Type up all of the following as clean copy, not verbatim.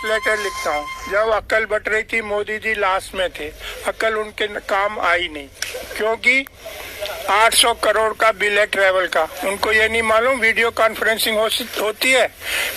Letter लिखता हूँ। जब अक्ल बट रही थी मोदी जी लास्ट में थे, अक्ल उनके काम आई नहीं, क्योंकि 800 करोड़ का बिल है ट्रैवल का। उनको ये नहीं मालूम वीडियो कॉन्फ्रेंसिंग होती है।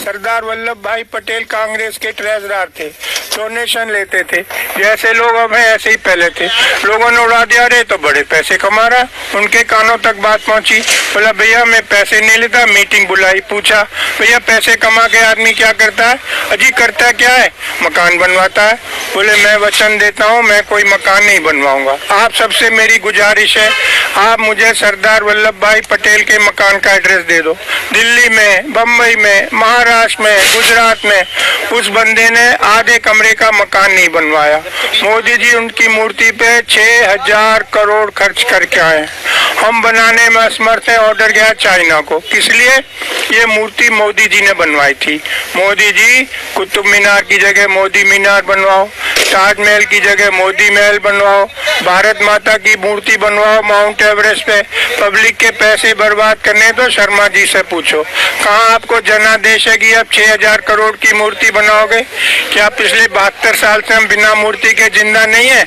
सरदार वल्लभ भाई पटेल कांग्रेस के ट्रेजरर थे, डोनेशन लेते थे, जैसे लोग अब हैं ऐसे ही पहले थे। लोगों ने उड़ा दिया, रे तो बड़े पैसे कमा रहा। उनके कानों तक बात पहुंची, बोला भैया मैं पैसे नहीं लेता। मीटिंग बुलाई, पूछा भैया पैसे कमा के आदमी क्या करता है? अजी करता क्या है? मकान बनवाता है। बोले मैं वचन देता हूँ मैं कोई मकान नहीं बनवाऊंगा। आप सबसे मेरी गुजारिश है, आप मुझे सरदार वल्लभ भाई पटेल के मकान का एड्रेस दे दो। दिल्ली में, बम्बई में, महाराष्ट्र में, गुजरात में उस बंदे ने आधे कमरे का मकान नहीं बनवाया। मोदी जी उनकी मूर्ति पे 6000 करोड़ खर्च करके आए। हम बनाने में असमर्थ हैं। ऑर्डर गया चाइना को, किस लिए? ये मूर्ति मोदी जी ने बनवाई थी। मोदी जी कुतुब मीनार की जगह मोदी मीनार बनवाओ, ताजमहल की जगह मोदी महल बनवाओ, भारत माता की मूर्ति बनवाओ माउंट एवरेस्ट पे। पब्लिक के पैसे बर्बाद करने तो शर्मा जी से पूछो, कहाँ आपको जनादेश है कि अब 6000 करोड़ की मूर्ति बनाओगे? क्या पिछले 72 साल से हम बिना मूर्ति के जिंदा नहीं है?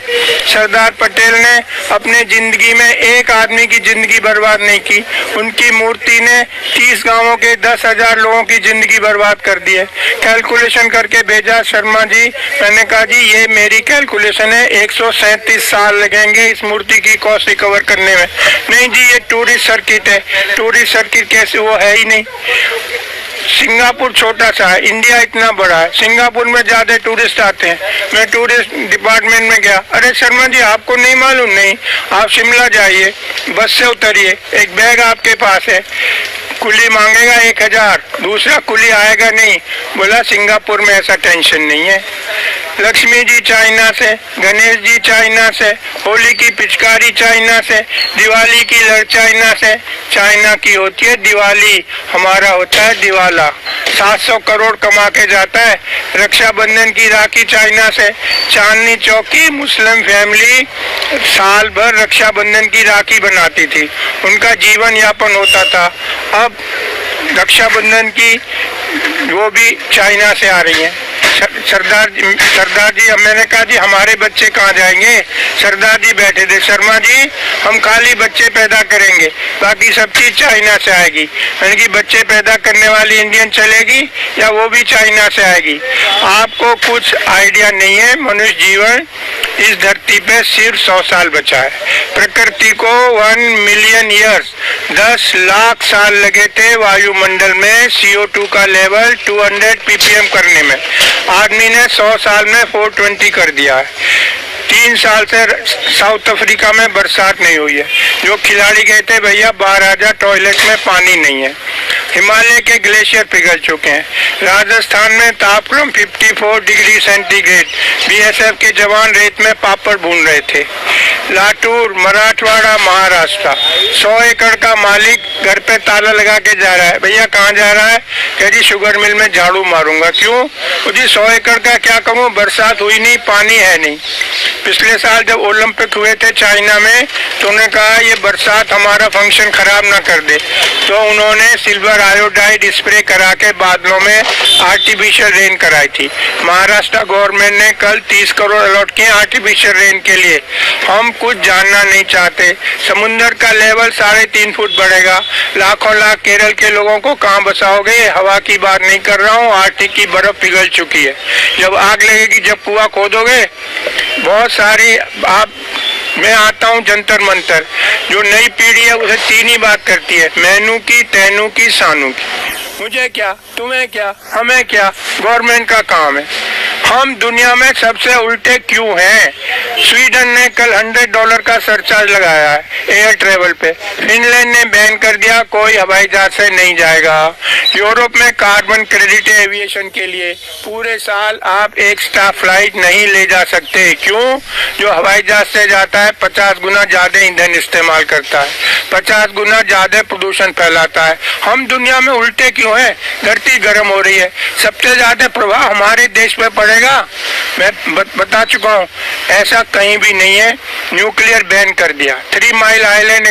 सरदार पटेल ने अपने जिंदगी में एक आदमी की जिंदगी बर्बाद नहीं की। उनकी मूर्ति ने 30 गांवों के 10,000 लोगों की जिंदगी बर्बाद कर दी है। कैलकुलेशन करके भेजा शर्मा जी। मैंने कहा जी ये मेरी कैलकुलेशन है, 137 साल लगेंगे इस मूर्ति की कॉस्ट रिकवर करने में। नहीं जी ये टूरिस्ट सर्किट है। टूरिस्ट सर्किट कैसे? वो है ही नहीं। सिंगापुर छोटा सा है, इंडिया इतना बड़ा है। सिंगापुर में ज्यादा टूरिस्ट आते हैं। मैं टूरिस्ट डिपार्टमेंट में गया, अरे शर्मा जी आपको नहीं मालूम? नहीं, आप शिमला जाइए, बस से उतरिए, एक बैग आपके पास है, कुली मांगेगा 1000, दूसरा कुली आएगा नहीं। बोला सिंगापुर में ऐसा टेंशन नहीं है। लक्ष्मी जी चाइना से, गणेश जी चाइना से, होली की पिचकारी चाइना से, दिवाली की लड़ चाइना से। चाइना की होती है दिवाली, हमारा होता है दिवाला। 700 करोड़ कमा के जाता है। रक्षाबंधन की राखी चाइना से। चांदनी चौक की मुस्लिम फैमिली साल भर रक्षाबंधन की राखी बनाती थी, उनका जीवन यापन होता था। अब रक्षाबंधन की वो भी चाइना से आ रही है। सरदार जी, मैंने कहा जी हमारे बच्चे कहाँ जाएंगे? सरदार जी बैठे थे, शर्मा जी हम खाली बच्चे पैदा करेंगे, बाकी सब चीज चाइना से आएगी। मैंने कि बच्चे पैदा करने वाली इंडियन चलेगी या वो भी चाइना से आएगी? आपको कुछ आइडिया नहीं है। मनुष्य जीवन इस धरती पे सिर्फ 100 साल बचा है। प्रकृति को 1 मिलियन ईयर्स 10 लाख साल लगे थे वायुमंडल में CO2 का लेवल 200 ppm करने में। आदमी ने 100 साल में 420 कर दिया है। 3 साल से साउथ अफ्रीका में बरसात नहीं हुई है। जो खिलाड़ी गए थे भैया बाहर आ जा, टॉयलेट में पानी नहीं है। हिमालय के ग्लेशियर पिघल चुके हैं। राजस्थान में तापक्रम 54 डिग्री सेंटीग्रेड। BSF के जवान रेत में पापड़ भून रहे थे। लातूर, मराठवाड़ा, महाराष्ट्र, 100 एकड़ का मालिक घर पे ताला लगा के जा रहा है। भैया कहाँ जा रहा है? कह जी शुगर मिल में झाड़ू मारूंगा। क्यों? जी 100 एकड़ का क्या करूँ, बरसात हुई नहीं, पानी है नहीं। पिछले साल जब ओलंपिक हुए थे चाइना में तो उन्होंने कहा ये बरसात हमारा फंक्शन खराब ना कर दे, तो उन्होंने सिल्वर आयोडाइड स्प्रे करा के बादलों में आर्टिफिशियल रेन कराई थी। महाराष्ट्र गवर्नमेंट ने कल 30 करोड़ अलॉट किए आर्टिफिशियल रेन के लिए। हम कुछ जानना नहीं चाहते। समुन्द्र का लेवल 3.5 फुट बढ़ेगा। लाखों लाख केरल के लोगों को कहाँ बसाओगे? हवा की बात नहीं कर रहा हूँ, आर्टिक की बर्फ पिघल चुकी है। जब आग लगेगी, जब कुआं खोदोगे, बहुत सारी मैं आता हूँ जंतर मंतर। जो नई पीढ़ी है उसे 3 ही बात करती है, मैनू की, तैनू की, सानू की। मुझे क्या, तुम्हें क्या, हमें क्या, गवर्नमेंट का काम है। हम दुनिया में सबसे उल्टे क्यों हैं? स्वीडन ने कल $100 का सरचार्ज लगाया है एयर ट्रेवल पे। फिनलैंड ने बैन कर दिया, कोई हवाई जहाज से नहीं जाएगा। यूरोप में कार्बन क्रेडिट एविएशन के लिए पूरे साल आप एक स्टाफ फ्लाइट नहीं ले जा सकते। क्यों? जो हवाई जहाज से जाता है 50 गुना ज्यादा ईंधन इस्तेमाल करता है, 50 गुना ज्यादा प्रदूषण फैलाता है। हम दुनिया में उल्टे क्यों हैं? धरती गर्म हो रही है, सबसे ज्यादा प्रभाव हमारे देश में पड़ेगा। मैं बता चुका हूँ। ऐसा कहीं भी नहीं है, न्यूक्लियर बैन कर दिया। 3 माइल आइलैंड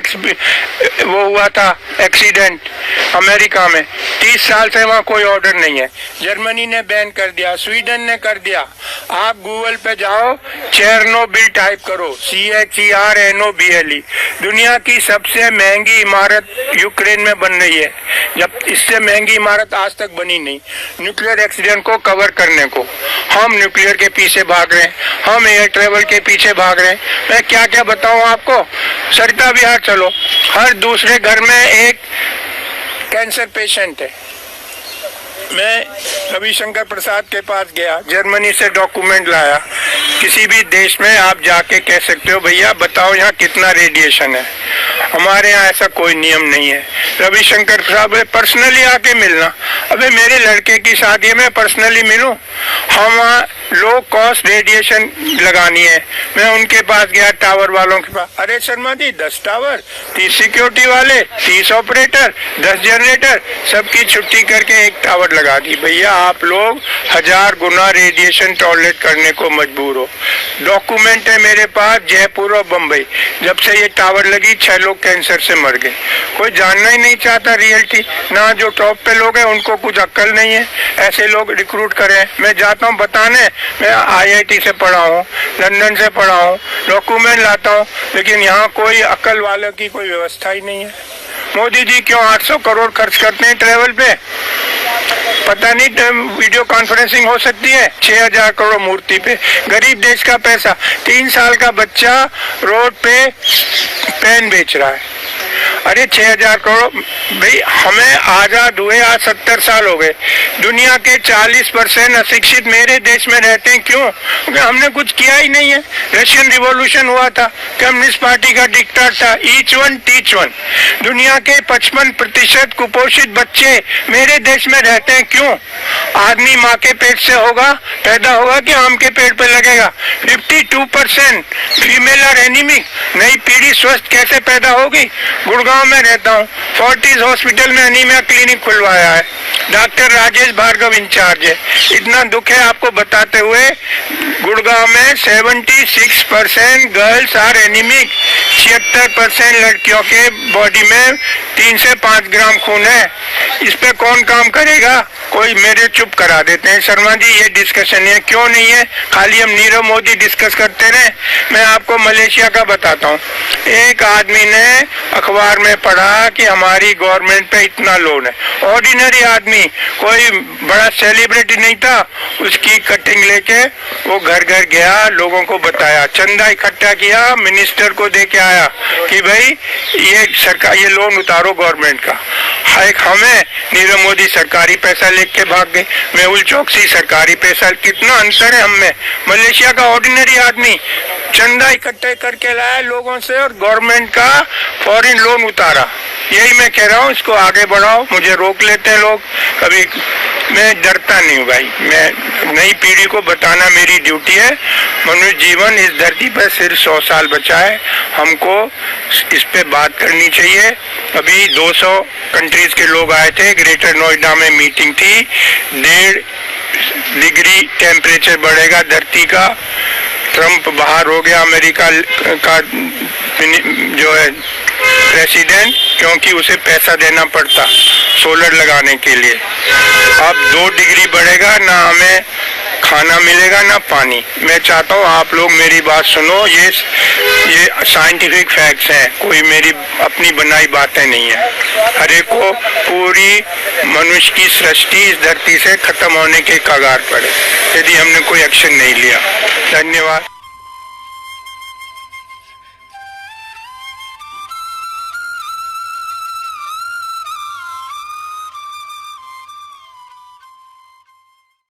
वो हुआ था एक्सीडेंट अमेरिका में, 30 साल से वहाँ कोई ऑर्डर नहीं है। जर्मनी ने बैन कर दिया, स्वीडन ने कर दिया। आप गूगल पे जाओ, चेरनोबिल टाइप करो, CHERNOBLE। दुनिया की सबसे महंगी इमारत यूक्रेन में बन रही है, जब इससे महंगी इमारत आज तक बनी नहीं, न्यूक्लियर एक्सीडेंट को कवर करने को। हम न्यूक्लियर के पीछे भाग रहे हैं, हम एयर ट्रेवल के पीछे भाग रहे हैं। मैं क्या क्या बताऊं आपको, सरिता विहार चलो, हर दूसरे घर में एक कैंसर पेशेंट है। मैं रविशंकर प्रसाद के पास गया, जर्मनी से डॉक्यूमेंट लाया। किसी भी देश में आप जाके कह सकते हो भैया बताओ यहाँ कितना रेडिएशन है, हमारे यहाँ ऐसा कोई नियम नहीं है। रविशंकर साहब पर्सनली आके मिलना, अबे मेरे लड़के की शादी में पर्सनली मिलूं, हम लो कॉस्ट रेडिएशन लगानी है। मैं उनके पास गया, टावर वालों के पास, अरे शर्मा जी 10 टावर, 30 सिक्योरिटी वाले, 30 ऑपरेटर, 10 जनरेटर, सबकी छुट्टी करके एक टावर लगा दी। भैया आप लोग 1000 गुना रेडिएशन टॉलरेट करने को मजबूर हो। डॉक्यूमेंट है मेरे पास, जयपुर और बम्बई, जब से ये टावर लगी 6 लोग कैंसर से मर गए। कोई जानना ही नहीं चाहता रियलिटी, ना जो टॉप पे लोग हैं उनको कुछ अक्ल नहीं है, ऐसे लोग रिक्रूट करें। मैं जाता हूँ बताने, मैं IIT से पढ़ा हूँ, लंदन से पढ़ा हूँ, डॉक्यूमेंट लाता हूँ, लेकिन यहाँ कोई अक्ल वालों की कोई व्यवस्था ही नहीं है। मोदी जी क्यों 800 करोड़ खर्च करते हैं ट्रेवल पे, पता नहीं वीडियो कॉन्फ्रेंसिंग हो सकती है 6000 करोड़ मूर्ति पे। गरीब देश का पैसा, 3 साल का बच्चा रोड पे पेन बेच रहा है, अरे 6000 करोड़। भाई हमें आजाद हुए आज 70 साल हो गए, दुनिया के 40% अशिक्षित मेरे देश में रहते हैं। क्यों? क्योंकि हमने कुछ किया ही नहीं है। रशियन रिवॉल्यूशन हुआ था, कम्युनिस्ट पार्टी का डिक्टेटर था, ईच वन टीच वन। दुनिया के 55% कुपोषित बच्चे मेरे देश में रहते हैं। क्यों? आदमी माँ के पेट से होगा पैदा होगा कि आम के पेड़ पे लगेगा। 52% फीमेल और एनीमिक, नई पीढ़ी स्वस्थ कैसे पैदा होगी? गुड़गांव में रहता हूँ, फोर्टिस हॉस्पिटल में एनीमिया क्लिनिक खुलवाया है, डॉक्टर राजेश भार्गव इंचार्ज है। इतना दुख है आपको बताते हुए, गुड़गांव में 76% गर्ल्स आर एनीमिक, 76% लड़कियों के बॉडी में 3 से 5 ग्राम खून है। इस पे कौन काम करेगा? कोई मेरे चुप करा देते हैं, शर्मा जी ये डिस्कशन है, क्यों नहीं है? खाली हम नीरव मोदी डिस्कस करते रहे। मैं आपको मलेशिया का बताता हूँ, एक आदमी ने अखबार में पढ़ा कि हमारी गवर्नमेंट पे इतना लोन है। ऑर्डिनरी आदमी, कोई बड़ा सेलिब्रिटी नहीं था, उसकी कटिंग लेके वो घर घर गया, लोगों को बताया, चंदा इकट्ठा किया, मिनिस्टर को दे के आया कि भाई ये सरकार ये लोन उतारो गवर्नमेंट का। एक हमें नीरव मोदी सरकारी पैसा लेके भाग गए, मेहुल चौकसी सरकारी पैसा, कितना अंतर है हम में। मलेशिया का ऑर्डिनरी आदमी चंदा इकट्ठे करके लाया लोगों से और गवर्नमेंट का फॉरेन लोन उतारा। यही मैं कह रहा हूँ, इसको आगे बढ़ाओ। मुझे रोक लेते हैं लोग, कभी मैं डरता नहीं हूँ भाई, मैं नई पीढ़ी को बताना मेरी ड्यूटी है। मनुष्य जीवन इस धरती पर सिर्फ 100 साल बचा है, हमको इस पे बात करनी चाहिए। अभी 200 कंट्रीज के लोग आए थे, ग्रेटर नोएडा में मीटिंग थी, 1.5 डिग्री टेम्परेचर बढ़ेगा धरती का। ट्रम्प बाहर हो गया अमेरिका का जो है प्रेसिडेंट, क्योंकि उसे पैसा देना पड़ता सोलर लगाने के लिए। अब 2 डिग्री बढ़ेगा, ना हमें खाना मिलेगा ना पानी। मैं चाहता हूँ आप लोग मेरी बात सुनो, ये साइंटिफिक फैक्ट्स हैं, कोई मेरी अपनी बनाई बातें नहीं है। हर एक को पूरी मनुष्य की सृष्टि इस धरती से खत्म होने के कगार पर है, यदि हमने कोई एक्शन नहीं लिया। धन्यवाद।